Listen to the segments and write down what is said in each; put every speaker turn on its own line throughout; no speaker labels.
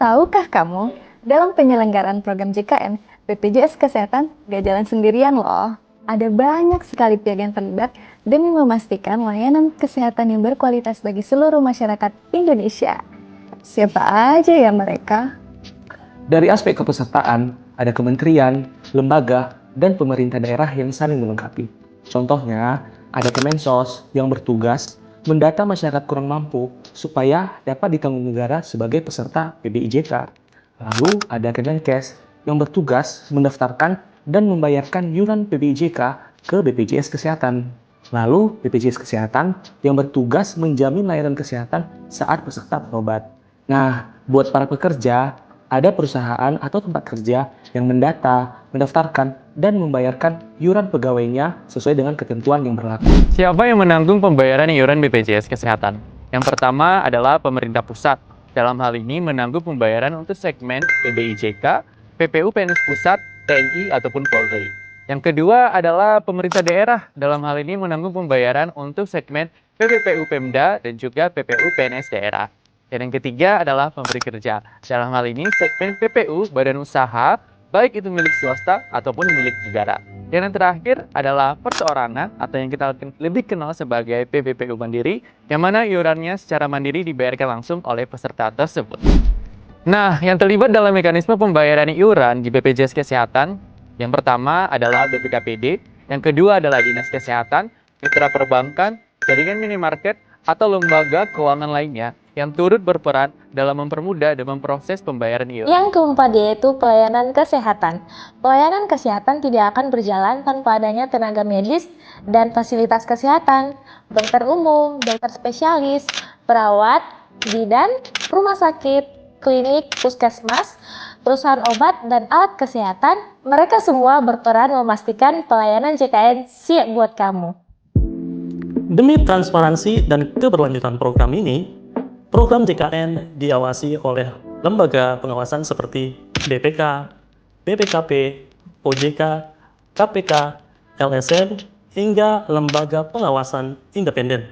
Tahukah kamu, dalam penyelenggaraan program JKN, BPJS Kesehatan gak jalan sendirian loh. Ada banyak sekali pihak yang terlibat demi memastikan layanan kesehatan yang berkualitas bagi seluruh masyarakat Indonesia. Siapa aja ya mereka?
Dari aspek kepesertaan, ada kementerian, lembaga, dan pemerintah daerah yang saling melengkapi. Contohnya, ada Kemensos yang bertugas mendata masyarakat kurang mampu supaya dapat ditanggung negara sebagai peserta PBIJK. Lalu ada Kemenkes yang bertugas mendaftarkan dan membayarkan iuran PBIJK ke BPJS Kesehatan. Lalu BPJS Kesehatan yang bertugas menjamin layanan kesehatan saat peserta berobat. Nah, buat para pekerja, ada perusahaan atau tempat kerja yang mendata, mendaftarkan, dan membayarkan iuran pegawainya sesuai dengan ketentuan yang berlaku.
Siapa yang menanggung pembayaran iuran BPJS Kesehatan? Yang pertama adalah pemerintah pusat. Dalam hal ini menanggung pembayaran untuk segmen PBIJK, PPU PNS Pusat, TNI, ataupun Polri. Yang kedua adalah pemerintah daerah. Dalam hal ini menanggung pembayaran untuk segmen PPPU Pemda dan juga PPU PNS daerah. Dan yang ketiga adalah pemberi kerja. Dalam hal ini segmen PPU badan usaha, baik itu milik swasta ataupun milik negara. Dan yang terakhir adalah perseorangan atau yang kita lebih kenal sebagai PPPU Mandiri, yang mana iurannya secara mandiri dibayarkan langsung oleh peserta tersebut. Nah, yang terlibat dalam mekanisme pembayaran iuran di BPJS Kesehatan, yang pertama adalah BPKPD, yang kedua adalah Dinas Kesehatan, mitra perbankan, jaringan minimarket, atau lembaga keuangan lainnya yang turut berperan dalam mempermudah dan memproses pembayaran iuran.
Yang keempat yaitu pelayanan kesehatan. Pelayanan kesehatan tidak akan berjalan tanpa adanya tenaga medis dan fasilitas kesehatan, dokter umum, dokter spesialis, perawat, bidan, rumah sakit, klinik, puskesmas, perusahaan obat, dan alat kesehatan. Mereka semua berperan memastikan pelayanan JKN siap buat kamu.
Demi transparansi dan keberlanjutan program ini, program JKN diawasi oleh lembaga pengawasan seperti BPK, BPKP, OJK, KPK, LSM, hingga lembaga pengawasan independen.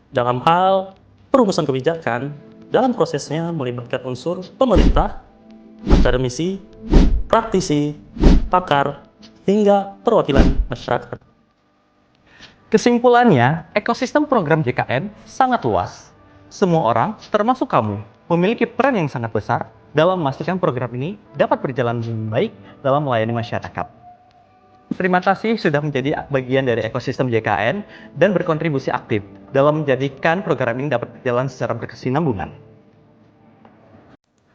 Dalam hal perumusan kebijakan, dalam prosesnya melibatkan unsur pemerintah, akademisi, praktisi, pakar, hingga perwakilan masyarakat.
Kesimpulannya, ekosistem program JKN sangat luas. Semua orang, termasuk kamu, memiliki peran yang sangat besar dalam memastikan program ini dapat berjalan dengan baik dalam melayani masyarakat. Terima kasih sudah menjadi bagian dari ekosistem JKN dan berkontribusi aktif dalam menjadikan program ini dapat berjalan secara berkesinambungan.